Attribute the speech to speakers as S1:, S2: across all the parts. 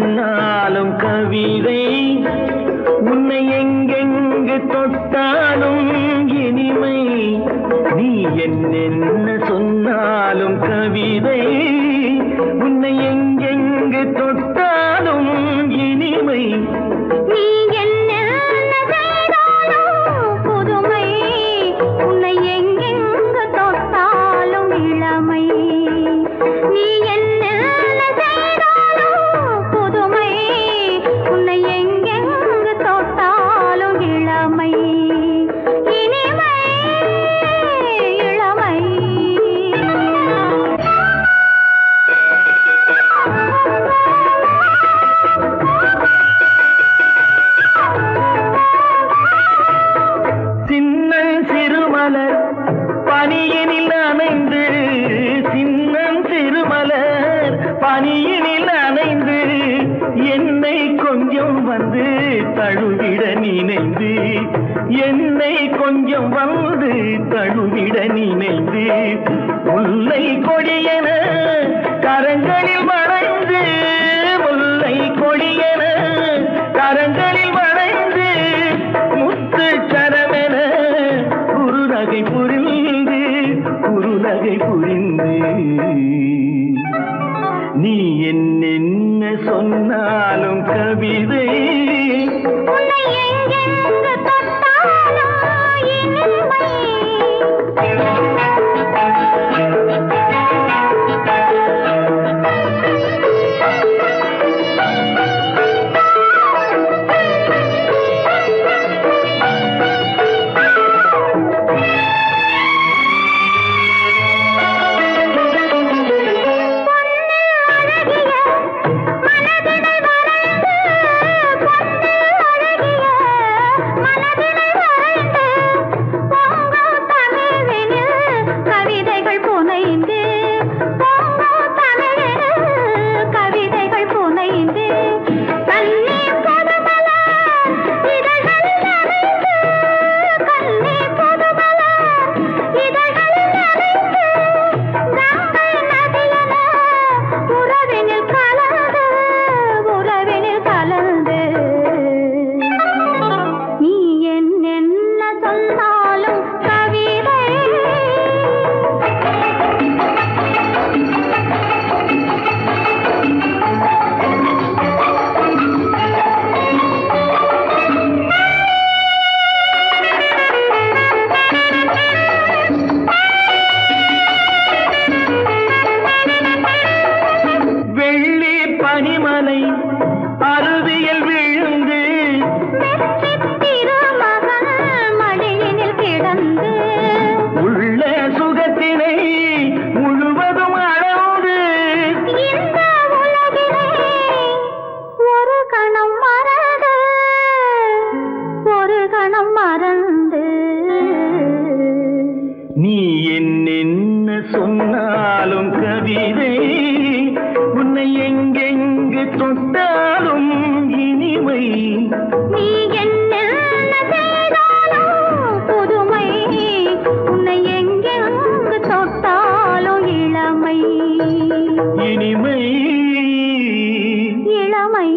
S1: சொன்னாலும் கவிதை, உன்னை எங்கெங்கு தொட்டாலும் இனிமை. நீ என்ன சொன்னாலும் கவிதை, உன்னை எங்கெங்கு தொட்டாலும் இனிமை.
S2: நீ என்ன செய்தாலும் புதுமை, உன்னை எங்கெங்கு தொட்டாலும் இளமை. நீ என்ன செய்தாலும் புதுமை, உன்னை எங்கெங்கு தொட்டாலும் இளமை. இனிமை இளமை.
S1: சின்னன் சிறுமலர் பனியினில் அணைந்து, சின்னன் சிறுமலர் பனியினில் அணைந்து, என்னை கொஞ்சம் வந்து தழுவிட நினைந்து, என்னை கொஞ்சம் வந்து தழுவிட நினைந்து, முல்லை கொடியென கரங்களில் வளைந்து, முல்லை கொடியென கரங்களில் வளைந்து, முத்து சரமென குறுநகை புரிந்து, குறுநகை புரிந்து. நீ என்ன சொன்னாலும் கவிதை,
S2: உன்னை எங்கெங்கு தொட்டாலும் இனிமை.
S1: பனிமலை அருவியில் விழுந்து,
S2: திருமகன் மடியினில் கிடந்து,
S1: உள்ள சுகத்தினை முழுவதும் அளந்து,
S2: இந்த உலகிலே ஒரு கணம் மறந்து, ஒரு கணம் மறந்து.
S1: நீ என்ன சொன்னாலும் கவிதை, உன்னை எங்கெங்கு தொட்டாலும் இனிமை.
S2: நீ என்ன செய்தாலும் புதுமை, உன்னை எங்கெங்கு தொட்டாலும் இளமை.
S1: இனிமை
S2: இளமை.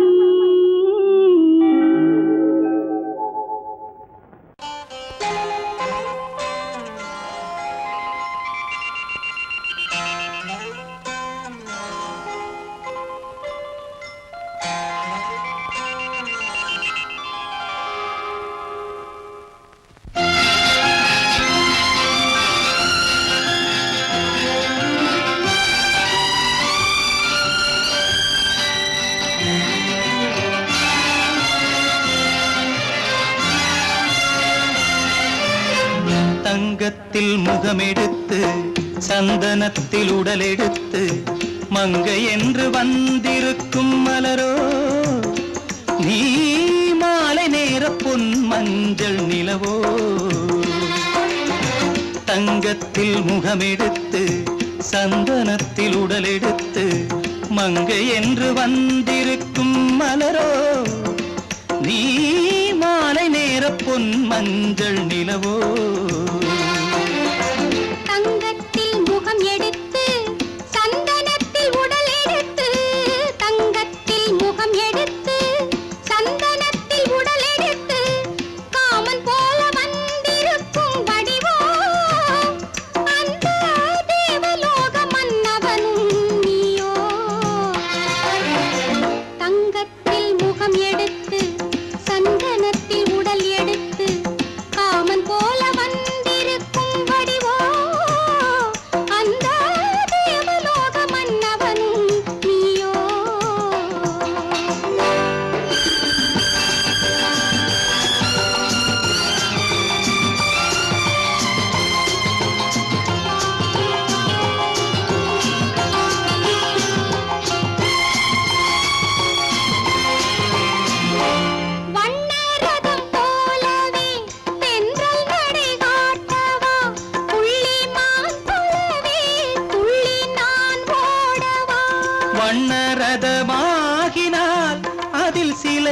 S3: தங்கத்தில் முகமெடுத்து, சந்தனத்தில் உடலெடுத்து, மங்கை என்று வந்திருக்கும் மலரோ, நீ மாலை நேர பொன் மஞ்சள் நிலவோ. தங்கத்தில் முகமெடுத்து, சந்தனத்தில் உடலெடுத்து, மங்கை என்று வந்திருக்கும் மலரோ, நீ மாலை நேர பொன் மஞ்சள் நிலவோ.
S2: தங்கத்தில் முகம் எடுத்து, சந்தனத்தில் உடல் எடுத்து, தங்கத்தில் முகம்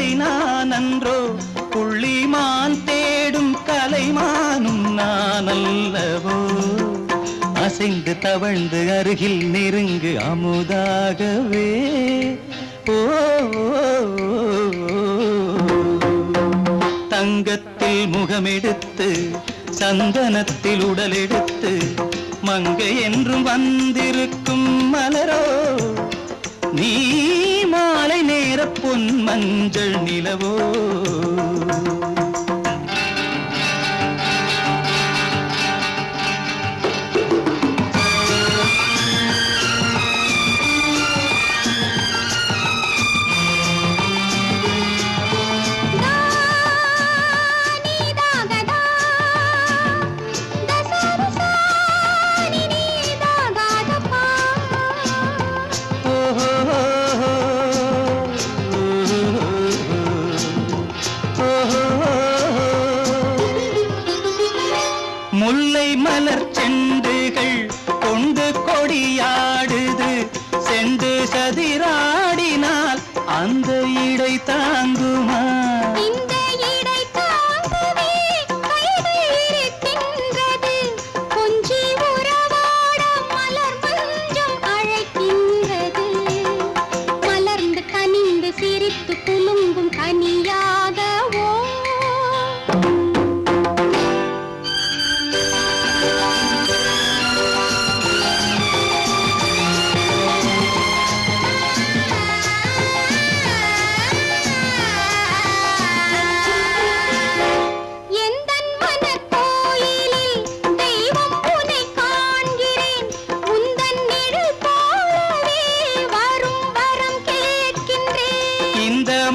S3: பிள்ளை நான் அன்றோ, புள்ளிமான் தேடும் கலைமானும் நான் அல்லவோ. அசைந்து தவழ்ந்து அருகில் நெருங்கு அமுதாகவே. ஓ தங்கத்தில் முகமெடுத்து சந்தனத்தில் உடலெடுத்து மங்கை என்றும் வந்திருக்கும் மலரோ, நீ மாலை நேர பொன் மஞ்சள் நிலவோ. முல்லை மலர் செண்டுகள் கொண்டு கொடியாடுது, செண்டு சதிராடினால் அந்த இடை தாங்குமா?
S2: இந்த இடை தாங்குவே கைது இருக்கின்றது, கொஞ்சி உறவாட மலர் மஞ்சம் அழைக்கின்றது. மலர்ந்து கனிந்து சிரித்து குலுங்கும் கனியாகவோ.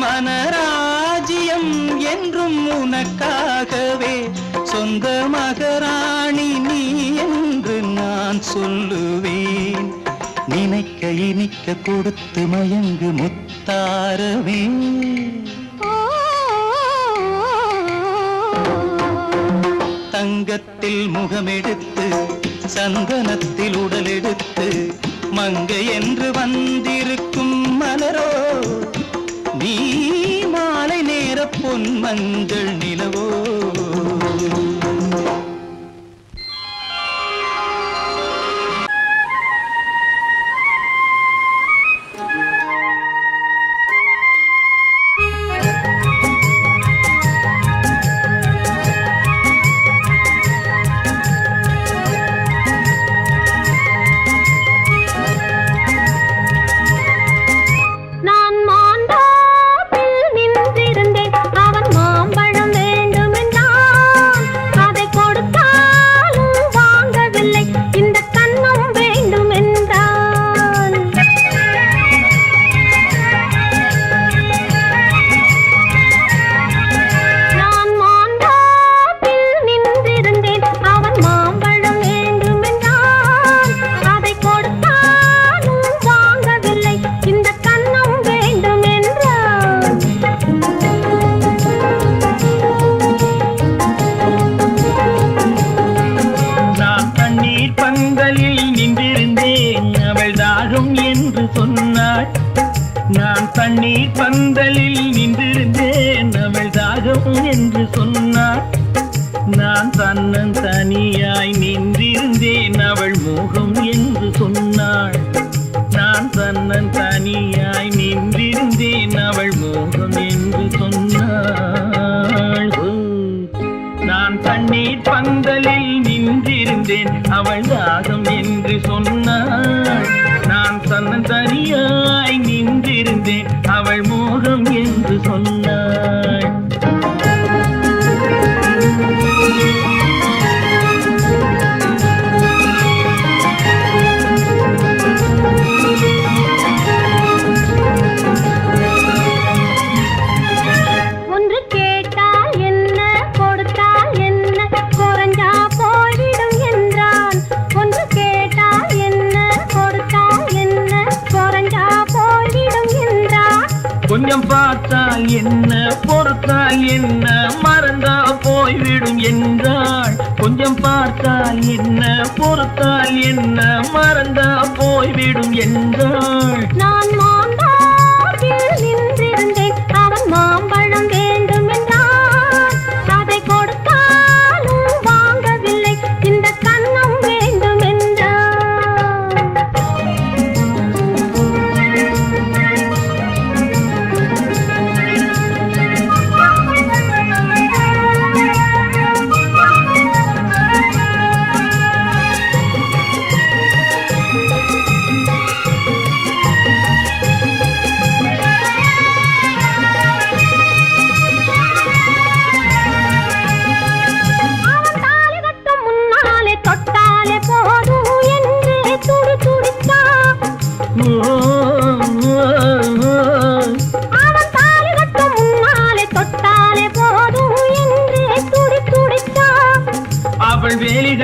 S3: மனராஜ்யம் என்றும் உனக்காகவே, சொந்த மகராணி நீ என்று நான் சொல்லுவேன். நினைக்க இனிக்க கொடுத்து மயங்கு முத்தாரவே. தங்கத்தில் முகமெடுத்து சந்தனத்தில் உடலெடுத்து மங்கை என்று வந்திருக்கும் மலரோ, நீ மாலை நேர பொன் மஞ்சள் நிலவோ. நான் தண்ணீர் பந்தலில் நின்றிருந்தேன், அவள் தாகம் என்று சொன்னாள். நான் தன்னன் தனியாய் நின்றிருந்தேன், அவள் மோகம் என்று சொன்னாள். நான் தன்னன் தனியாய் நின்றிருந்தேன், அவள் மோகம் என்று சொன்னாள். நான் தண்ணீர் பந்தலில் நின்றிருந்தேன், அவள் தாகம் என்று சொன்னாள். நான் தன்னன் தனியாய் நின்றிருந்தேன், அவள் மோகம் என்று சொன்னாள்.
S2: ஒன்று கேட்டால் என்ன, கொடுத்தால் என்ன, குறைஞ்சா போய்விடும் என்றான். ஒன்று கேட்டால் என்ன, கொடுத்தால் என்ன, குறைஞ்சா போய்விடும் என்றான்.
S1: கொஞ்சம் பார்த்தால் என்ன, பொறுத்தால் என்ன, மறந்தா போய்விடும் என்றாள். கொஞ்சம் பார்த்தால் என்ன, பொறுத்தால் என்ன, மறந்தா போய்விடும் என்றாள்.
S2: நான் மாந்தாவில் நின்றிருந்தேன், அவன்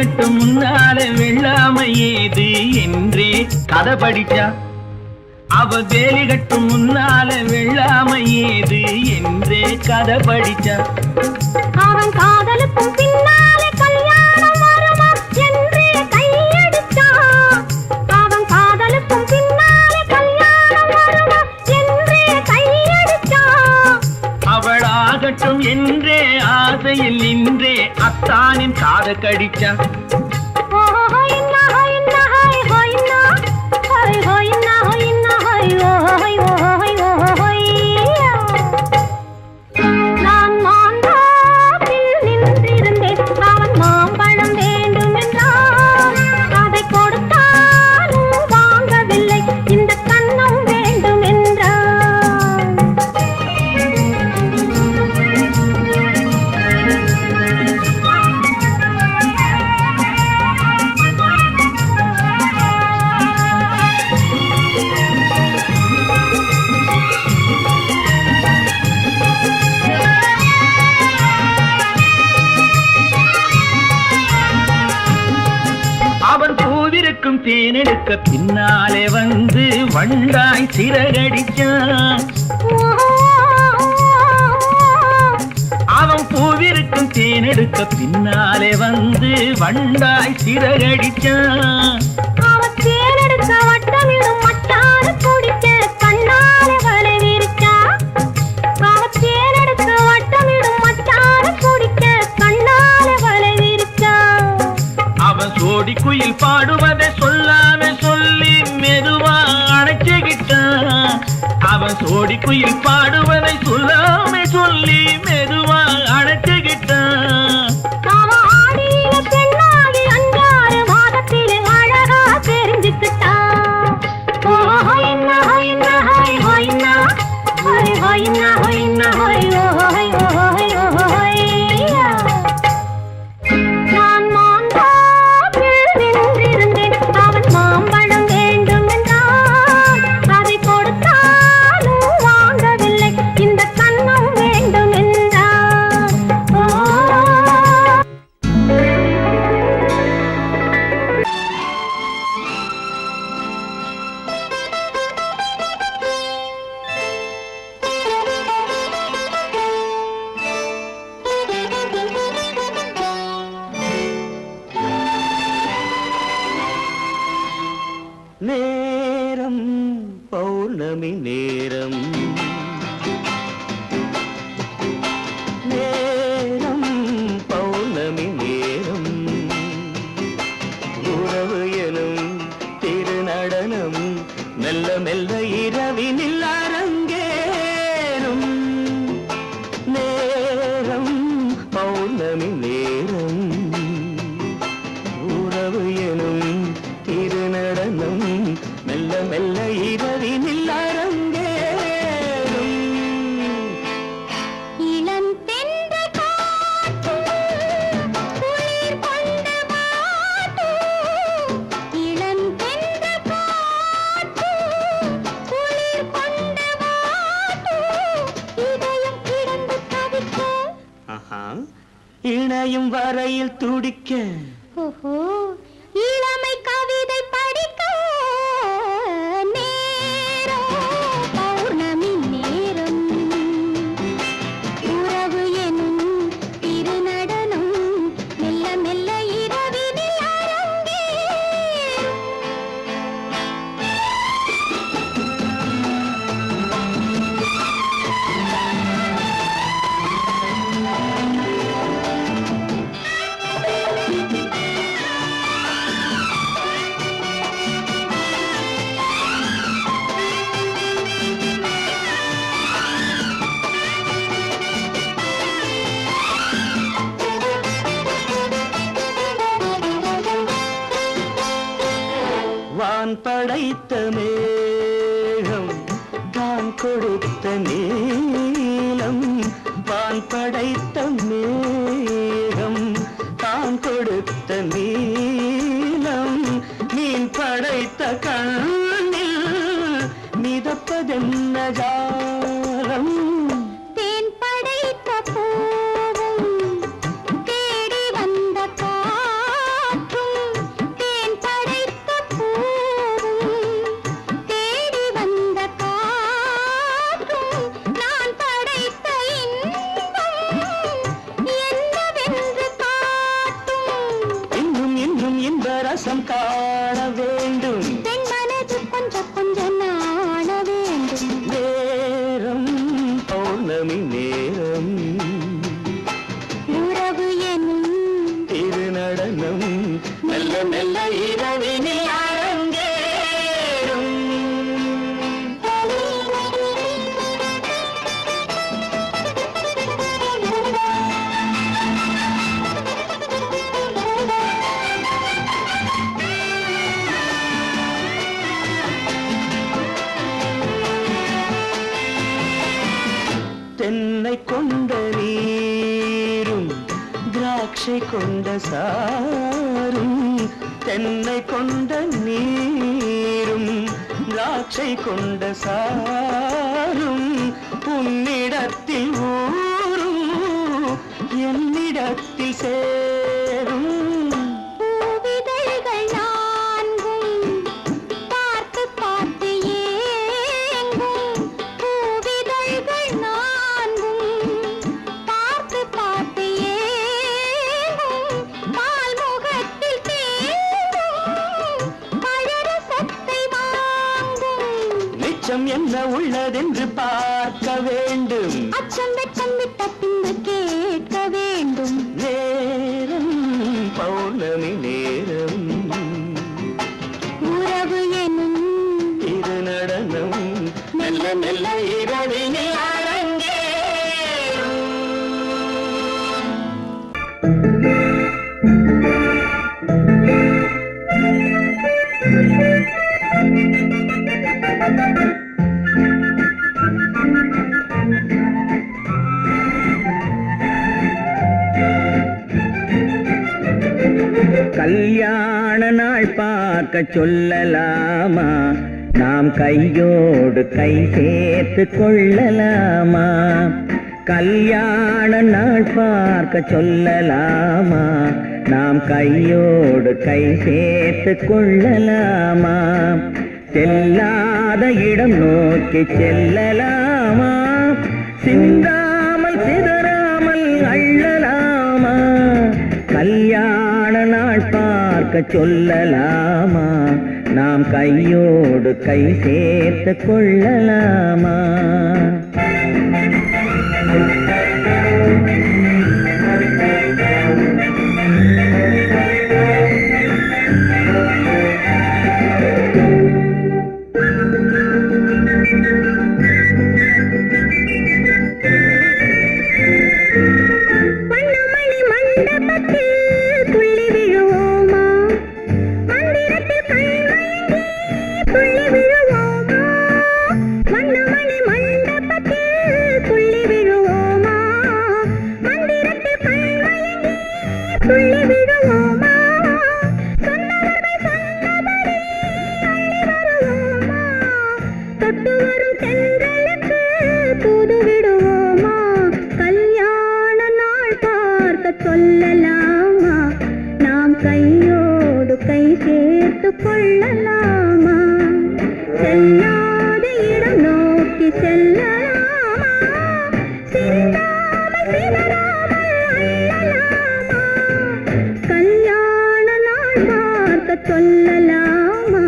S3: கட்டும் முன்னால வெள்ளாமை ஏது என்றே கதை படிச்சா. அவ வேலி கட்டும் முன்னால வெள்ளாமை ஏது என்றே கதை படிச்சா.
S2: அவன் காதலுக்கும் பின்னாலே கல்யாணம் வருமா என்றே கையடிச்சா. அவன் காதலுக்கும் பின்னாலே கல்யாணம் வருமா என்றே கையடிச்சா.
S3: அவளாகட்டும் என்றே ஆசையில் நின்றே அத்தானின் காத கடிச்சா.
S2: நான் மாந்தாப்பில் நின்றிருந்தேன். அவன் மாம்பழம் வேண்டும் என்றான். அதை கொடுத்தாலும் வாங்கவில்லை. இந்த கன்னம் வேண்டும் என்றான்.
S3: அவன் பூவிருக்கும் தேனெடுக்க பின்னாலே வந்து வண்டாய் சிறகடிச்சான். அவன் பூவிருக்கும் தேனெடுக்க பின்னாலே வந்து வண்டாய் சிறகடிச்சான்.
S2: அவன் தேனெடுக்க வட்டமிடும் மட்டான குடிக்க கண்ணாலே வலை விரிச்சா. அவன் தேனெடுக்க வட்டமிடும் மட்டான குடிக்க கண்ணாலே வலை விரிச்சா.
S3: அவன் சோடி குயில் பாடுவதை சொல்லாம சொல்லி மெதுவா அணைச்சுக்கிட்டான். அவன் சோடி குயில் பாடுவதை சொல்லாம சொல்லி மெதுவா அணைச்சுக்கிட்டான்.
S2: அவன் ஆடியில பெண்ணாகி 5-6 மாதத்திலே அழகா தெரிஞ்சுக்கிட்டா. நான் மாந்தாப்பில் நின்றிருந்தேன். அவன் மாம்பழம் வேண்டும் என்றான். அதை கொடுத்தாலும் வாங்கவில்லை. இந்த கன்னம் வேண்டும் என்றான்.
S1: நேரம் பௌர்ணமி நேரம், நேரம் பௌர்ணமி நேரம், உறவு எனும் திருநடனம் மெல்ல மெல்ல இரவினில் அரங்கேறும். நேரம் பௌர்ணமி நேரம், உறவு எனும் திருநடனம் மெல்ல மெல்ல இரவினில் அரங்கேறும்.
S2: இளம் தென்றல் காற்று குளிர் கொண்டு வாட்டும். இளம் தென்றல் காற்று குளிர் கொண்டு வாட்டும். இதயம் கிடந்து தவிக்க.
S1: ஆஹா, இணையும் வரையில் துடிக்க.
S2: ஓஹோ, இளமை கவிதை படிக்க. நேரம் பௌர்ணமி நேரம், உறவு எனும் திருநடனம் மெல்ல மெல்ல இரவினில் அரங்கேறும்.
S1: வான் படைத்த மேகம் தான் கொடுத்த நீலம். வான் படைத்த மேகம் தான் கொடுத்த நீலம். மீன் படைத்த கண்ணில் மிதப்பதென்ன ஜாலம்.
S2: தேன் படைத்த பூவும் தேடி வந்த காற்றும்
S1: வாசம் காண வேண்டும்.
S2: பெண் மனது கொஞ்சம் கொஞ்சம் நாண வேண்டும்.
S1: நேரம் பௌர்ணமி நேரம்,
S2: உறவு எனும்
S1: திருநடனம் மெல்ல மெல்ல இரவினில் அரங்கேறும். தென்னை கொண்ட நீரும் திராட்சை கொண்ட சாரும், தென்னை கொண்ட நீரும் திராட்சை கொண்ட சாரும், உன்னிடத்தில் ஊரும் என்னிடத்தில் சேரும்.
S2: பூவிதழ்கள் நான்கும் பார்த்து பார்த்து ஏங்கும். பூவிதழ்கள் நான்கும் பார்த்து பார்த்து ஏங்கும். பால்முகத்தில் தேங்கும் பழரசத்தை வாங்கும்.
S1: மிச்சம் என்ன உள்ளதென்று பார்க்க வேண்டும்.
S2: அச்சம் வெட்கம் விட்ட பின்பு கேட்க வேண்டும்.
S1: நேரம் பௌர்ணமி நேரம்,
S2: உறவு எனும்
S1: திருநடனம் மெல்ல மெல்ல இரவினில் அரங்கேறும்.
S3: கல்யாண நாள் பார்க்க சொல்லலாமா, நாம் கையோடு கை சேர்த்து கொள்ளலாமா. கல்யாண நாள் பார்க்க சொல்லலாமா, நாம் கையோடு கை சேர்த்து கொள்ளலாமா. செல்லாத இடம் நோக்கி செல்லலாமா, சிந்தாமல் சிதறாமல் அள்ளலாமா. கல்யாண நாள் பார்க்க சொல்லலாமா, நாம் கையோடு கை சேர்த்து கொள்ளலாமா.
S2: வண்ணமணி மண்டபத்தில் துள்ளி விழுவோமா, மந்திரத்தில் கண்மயங்கி துள்ளி விழுவோமா. வண்ணமணி மண்டபத்தில் துள்ளி விழுவோமா, மந்திரத்தில் கண்மயங்கி துள்ளி விழுவோமா. சொன்னவர்கள் சொன்னபடி அள்ளி வருவோமா, தொட்டு வரும் தென்றலுக்கு தூது விடுவோமா. கல்யாண நாள் பார்க்க சொல்லலாமா, நாம் கையோடு கை சேர்த்து கொள்ளலாமா. செல்லாத இடம் நோக்கி செல்லலாமா, சிந்தாமல் சிதறாமல் அள்ளலாமா. கல்யாண நாள் பார்க்க சொல்லலாமா,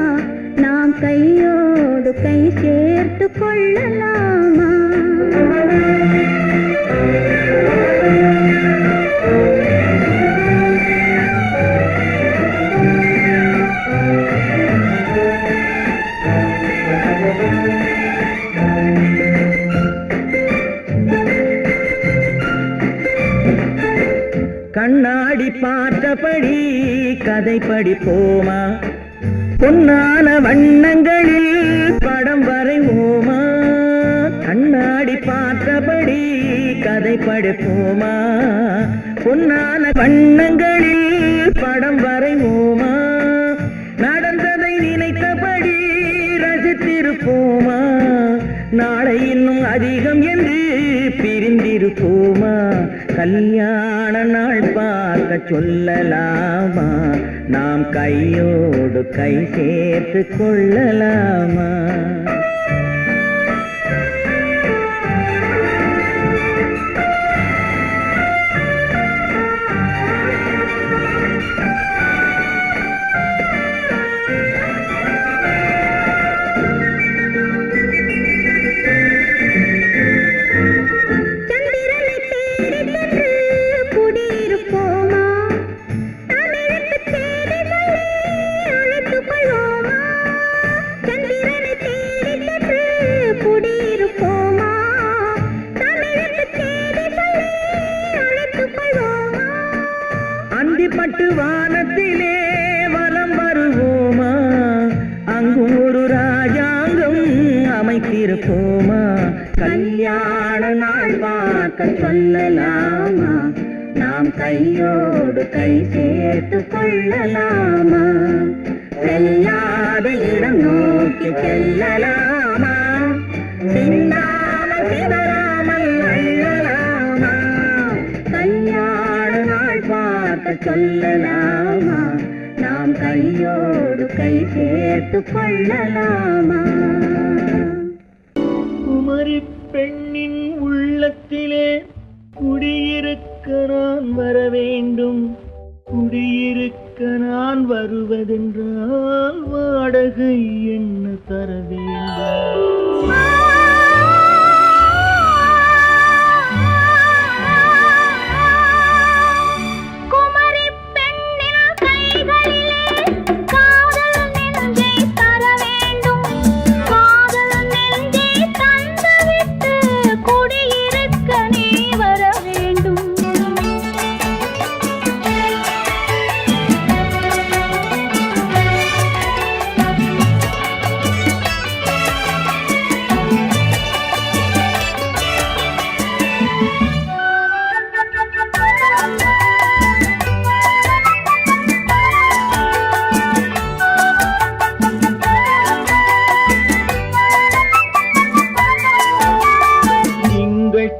S2: நாம் கையோடு கை சேர்த்து கொள்ளலாமா.
S3: கண்ணாடி பார்த்தபடி கதை படிப்போமா, பொன்னான வண்ணங்களில் படம் வரைவோமா. கண்ணாடி பார்த்தபடி கதை படிப்போமா, பொன்னான வண்ணங்களில் படம் வரைவோமா. நடந்ததை நினைத்தபடி ரசித்திருப்போமா, நாளை இன்னும் அதிகம் என்று பிரிந்திருப்போமா. கல்யாண நாள் பார்க்க சொல்லலாமா, நாம் கையோடு கை சேர்த்து கொள்ளலாமா.
S1: அழைப்போமா, கல்யாண நாள் பார்க்க சொல்லலாமா, நாம் கையோடு கை சேர்த்து கொள்ளலாமா, செல்லாத இடம் நோக்கி செல்லலாமா, சின்னாமல் சிதறாமல் அள்ளலாமா, கல்யாண நாள் பார்க்க சொல்லலாமா, நாம் கையோடு கை சேர்த்து கொள்ளலாமா. குமரி பெண்ணின் உள்ளத்திலே குடியிருக்க நான் வர வேண்டும், குடியிருக்க நான் வருவதென்றால் வாடகை என்ன தர வேண்டும்.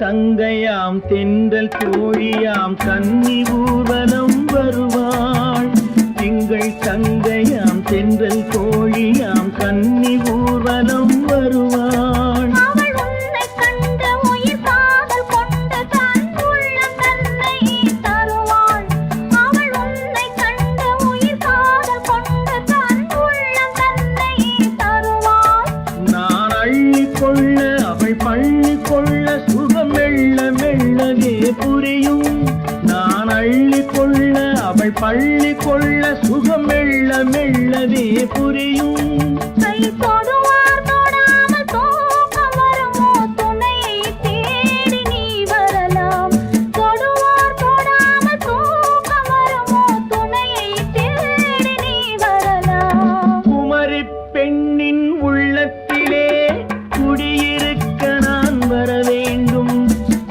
S1: தங்கையாம் தென்றல் தோழியாம் கன்னி ஊர்வலம் வருவாள், திங்கள் தங்கையாம் தென்றல் தோழியாம் கன்னி ஊர்வலம் வருவாள்.
S2: அவள் உன்னை கண்டு உயிர் காதல் கொண்டு தன் உள்ளம் தன்னை தருவாள், அவள் உன்னை கண்டு உயிர் காதல் கொண்டு தன் உள்ளம் தன்னை தருவாள்.
S3: நான் அள்ளி கொள்ள அவள் பள்ளி கொள்ள சுகம் மெல்ல மெல்லவே புரியும், நான் அள்ளி கொள்ள அவள் பள்ளி கொள்ள சுகம் மெல்ல மெல்லவே புரியும்.
S2: கை தொடுவார் தொடாமல் தூக்கம் வருமோ, துணையை தேடி நீ வரலாம், தொடுவார் தொடாமல் தூக்கம் வருமோ, துணையை தேடி நீ வரலாம்.
S3: குமரி பெண்ணின் உள்ளத்திலே குடியிருக்க நான் வர வேண்டும்,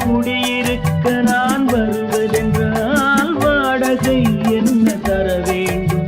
S3: குடியிருக்க நான் வருவதென்றால் வாடகை என்ன தர வேண்டும்.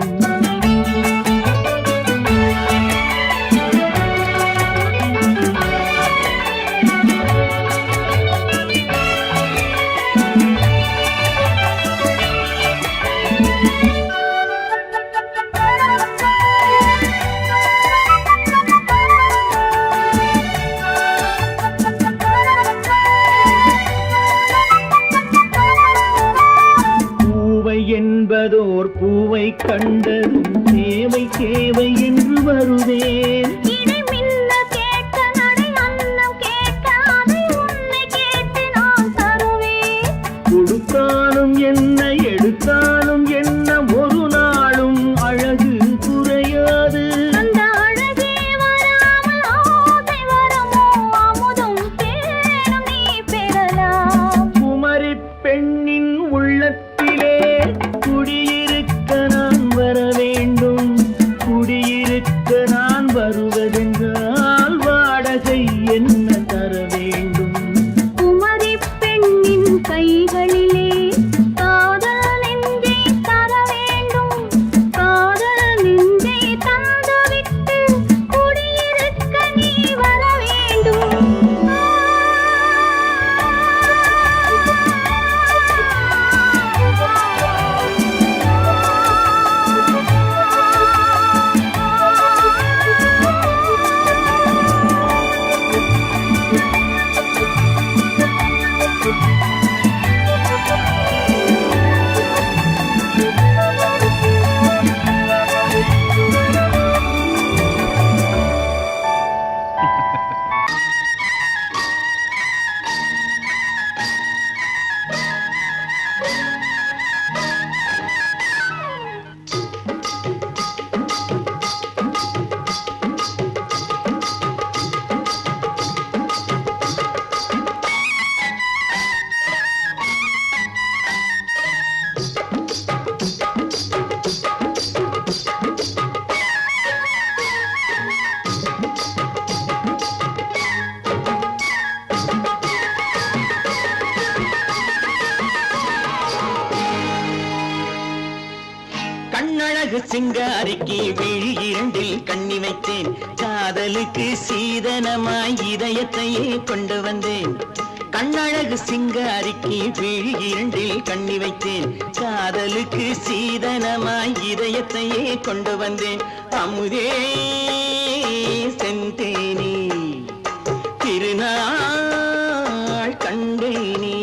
S3: பூவை என்பதோர் பூவை கண்டதும் தேவை தேவை என்று வருவேன்,
S2: இடை மின்ன கேட்க நடை அன்னம் கேட்க அதை உன்னை கேட்டு நான் தருவேன்.
S3: கொடுத்தாலும் என்ன எடுத்தாலும் என்ன ஒரு நாளும் அழகு குறையாது.
S2: அந்த அழகே வராமல் ஆசை வருமோ, அமுதும் தேனும் நீ பெறலாம்.
S3: குமரி பெண்ணின் உள்ளத்திலே குடியிருக்க நான் வர வேண்டும், குடியிருக்க நான்
S1: கண்ணழகு சிங்காரிக்கு விழி இரண்டில் கண்ணி வைத்தேன் காதலுக்கு சீதனமாய் இதயத்தையே கொண்டு வந்தேன் கண்ணழகு சிங்காரிக்கு விழி இரண்டில் கண்ணி வைத்தேன் காதலுக்கு சீதனமாய் இதயத்தையே கொண்டு வந்தேன் அமுதே செந்தேனே திருநாள் கண்டேனே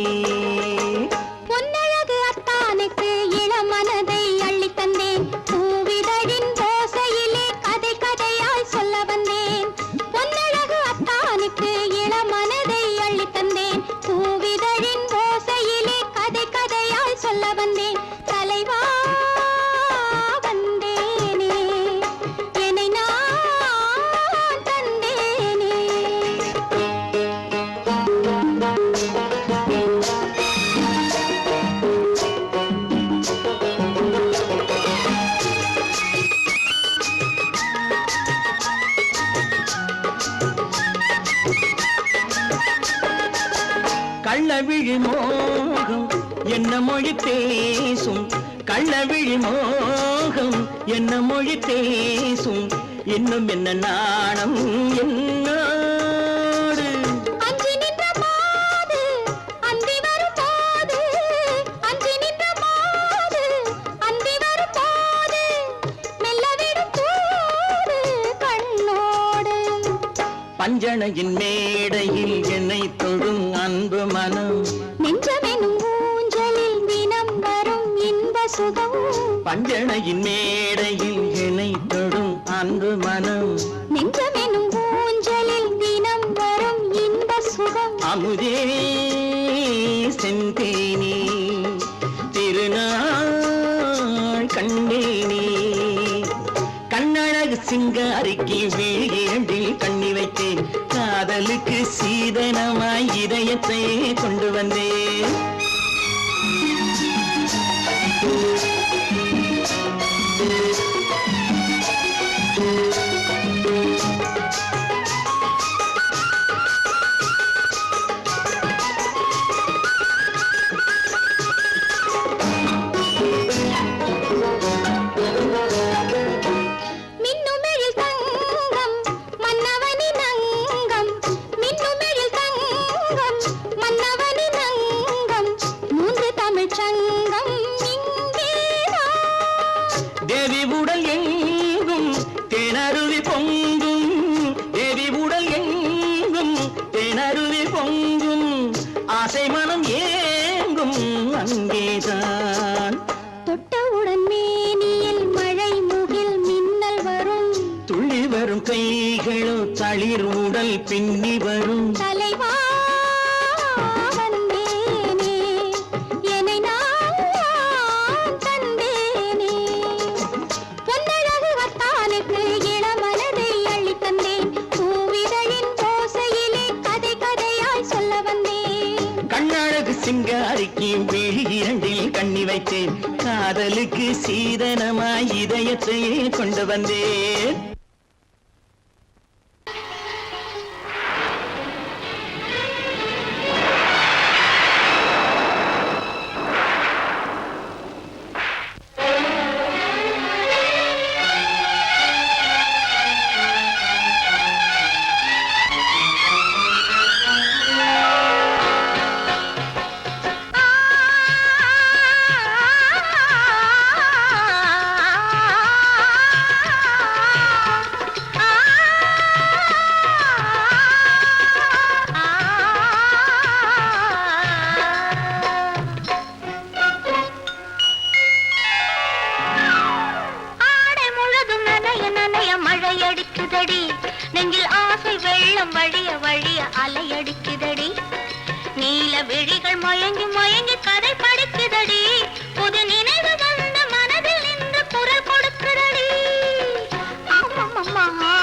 S2: பொன்னழகு அத்தானுக்கு இளமனதை அள்ளித் தந்தேன் பூவிதழின் ஓசையிலே கதை கதையாய் சொல்ல வந்தேன் பொன்னழகு அத்தானுக்கு இளமனதை அள்ளித் தந்தேன் பூவிதழின் ஓசையிலே கதை கதையாய் சொல்ல வந்தேன் தலைவா வந்தேனே என்னை நான் தந்தேனே
S1: கள்ளவிழி மோகம் என்ன மொழி பேசும் கள்ளவிழி மோகம் என்ன மொழி பேசும் இன்னும் என்ன நாணம் என்னோடு
S2: அஞ்சி நின்ற மாது அந்தி வரும் போது அஞ்சி நின்ற மாது அந்தி வரும் போது மெல்ல விடும் கூடு கண்ணோடு
S1: பஞ்சணையின் மேடையில் என்னை தொழும் அன்பு மனம்
S2: நெஞ்சமெனும் ஊஞ்சலில் தினம் வரும் இன்ப சுகம்
S1: பஞ்சணையின் மேடையில் என்னை தொடும் அன்பு மனம்
S2: நெஞ்சமெனும் ஊஞ்சலில் தினம் வரும் இன்ப சுகம்
S1: அமுதே செந்தேனே திருநாள் கண்டேனே கண்ணழகு சிங்காரிக்கு விழி இரண்டில் கண்ணி வைத்தேன் காதலுக்கு சீதனமாய் இதயத்தை கொண்டு வந்தேன்
S2: மின்னுமெழில் தங்கம் மன்னவனின் அங்கம் மின்னுமெழில் தங்கம் மன்னவனின் அங்கம் மூன்று தமிழ்ச் சங்கம் இங்கேதான்
S1: தேவி உடல் எங்கும் தேனருவி பொங்கும் தேவி உடல் எங்கும் தேனருவி பொங்கும் ஆசை மனம் ஏங்கும் அங்கேதான்
S2: தொட்டவுடன் மேனியில் மழை முகில் மின்னல் வரும்
S1: துள்ளி வரும் கைகளோ தளிர் உடல் பின்னி வரும்
S2: தலைவா வந்தேனே என்னை நான் தந்தேனே பொன்னழகு வத்தானுக்கு இளமனதை அள்ளித் தந்தேன் பூவிதழின் ஓசையிலே கதை கதையாய் சொல்ல வந்தேன்
S1: கண்ணழகு சிங்காரிக்கு விழி இரண்டில் கண்ணி வைத்தேன் காதலுக்கு சீதனமாய் இதயத்தையே கொண்டு வந்தேன்
S2: ஆடை முழுதும் நனைய நனைய மழையடிக்குதடி நெஞ்சில் ஆசை வெள்ளம் வழிய வழிய அலையடிக்குதடி நீல விழிகள் மயங்கி மயங்கி கதை படிக்குதடி புது நினைவு வந்த மனதில் நின்று குரல் கொடுக்குதடி அம்மம்மம்மா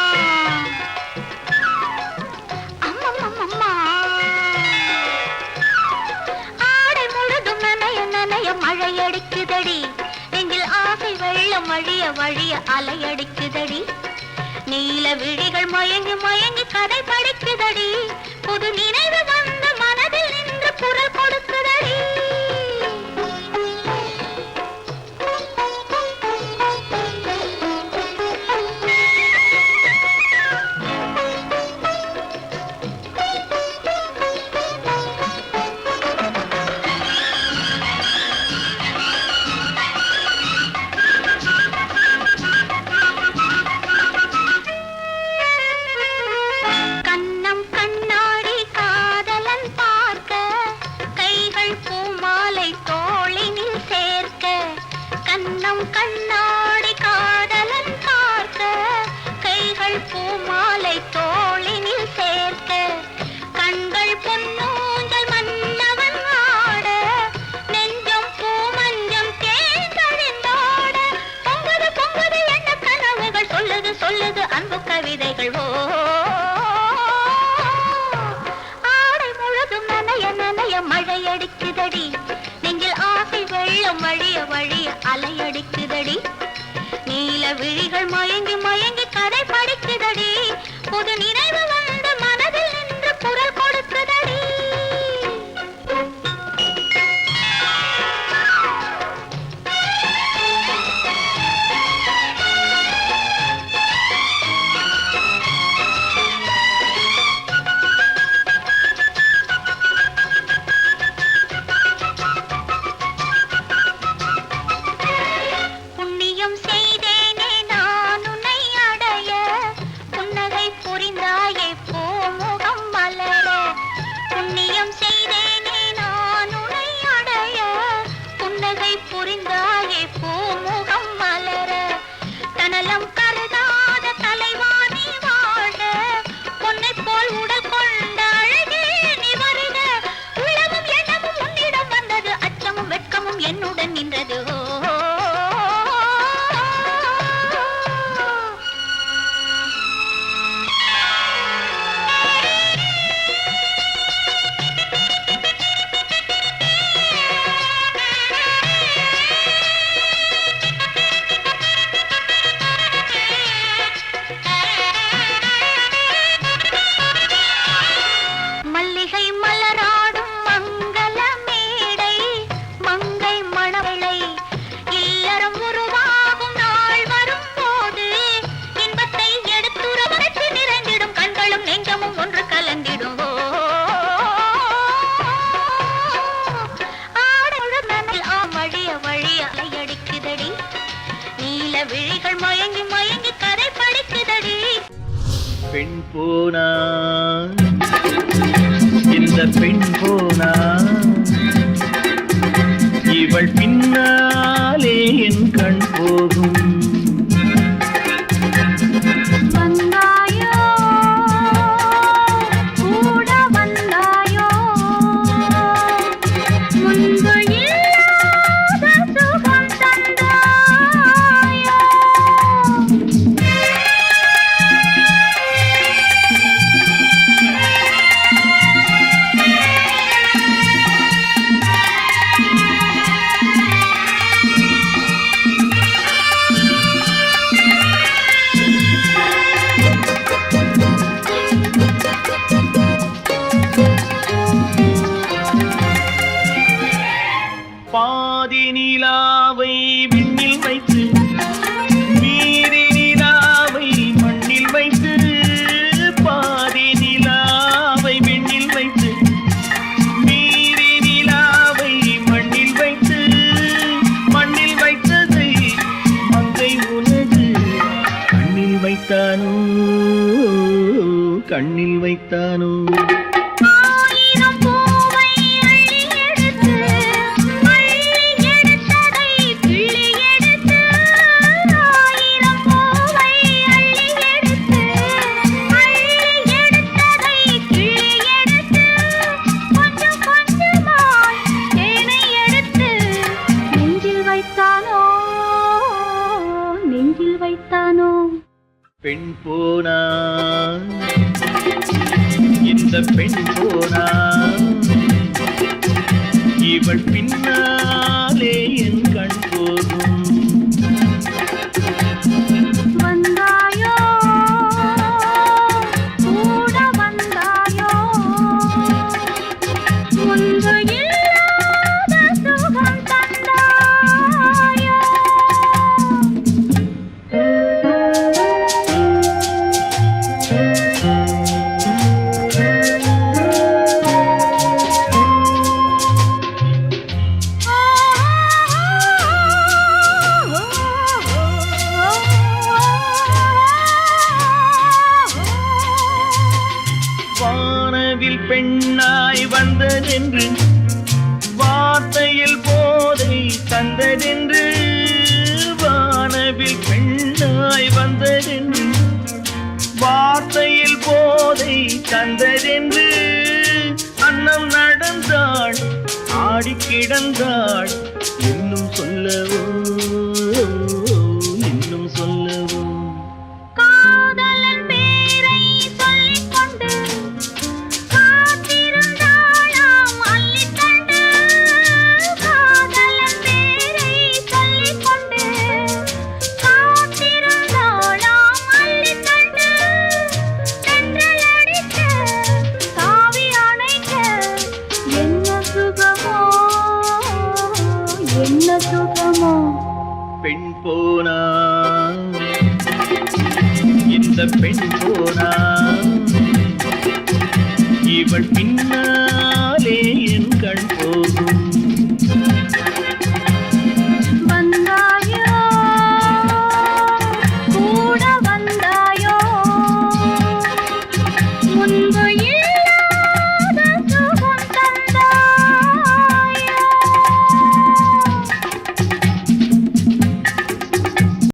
S2: அம்மம்மம்மா ஆடை முழுதும் நனைய நனைய மழையடிக்குதடி நெஞ்சில் ஆசை வெள்ளம் வழிய வழிய அலையடிக்குதடி நீல விழிகள் மயங்கி மயங்கி கதை படிக்குதடி புது நினைவு வந்த மனதில் நின்று குரல் கொடுக்குதடி அடிக்குதடி நெஞ்சில் ஆசை வெள்ளம் வழிய வழிய அலையடிக்குதடி நீல விழிகள் மயங்கி மயங்கி கதை படிக்குதடி புது நினைவு வந்து மனதில் நின்று குரல் கொடுக்குதடி என்னுடன் நின்றது மல்லிகை மலராடும் மங்கள மேடை மங்கை மணவளை இல்லறம் உருவாகும் நாள் வரும்போது இன்பத்தை எடுத்துறவரைத்து நிறைந்திடும் கண்களும் நெஞ்சமும் ஒன்று கலந்திடும் வழிய வழிய அலையடிக்குதடி நீல விழிகள் மயங்கி மயங்கி கதை படிக்குதடி
S3: பெண் போனா இந்த பெண் போனா இவள் பின்னாலே என் கண் போகும்
S2: வந்தாயோ கூட வந்தாயோ முன்பு இல்லாத சுகம் தந்தாயோ
S3: பாதி நிலாவை விண்ணில் வைத்து மீதி நிலாவை மண்ணில் வைத்து பாதி நிலாவை விண்ணில் வைத்து மீதி நிலாவை மண்ணில் வைத்து மண்ணில் வைத்ததை மங்கை உனது கண்ணில் வைத்தானோ கண்ணில் வைத்தானோ
S2: ஆயிரம் பூவை அள்ளி எடுத்து அள்ளி எடுத்ததை கிள்ளி எடுத்து ஆயிரம் பூவை அள்ளி எடுத்து அள்ளி எடுத்ததை கிள்ளி எடுத்து கொஞ்சம் கொஞ்சமாய் தேனை எடுத்து நெஞ்சில் வைத்தானோ நெஞ்சில் வைத்தானோ
S3: பெண் போனா இந்த பெண் போனா இவள் பின்னாலே என் கண் போகும்
S2: வந்தாயோ கூட வந்தாயோ முன்பு இல்லாத சுகம் தந்தாயோ
S3: வானவில் பெண்ணாய் வந்ததென்று வார்த்தையில் போதை தந்ததென்று வானவில் பெண்ணாய் வந்ததென்று வார்த்தையில் போதை தந்ததென்று அன்னம் நடந்தாள் ஆடி கிடந்தாள் இன்னும் சொல்லவோ இன்னும் சொல்லவோ
S2: காதலன் பேரை சொல்லிக் கொண்டு காத்திருந்தாளாம் அள்ளிக்கண்டு
S3: போனா இந்த பெண்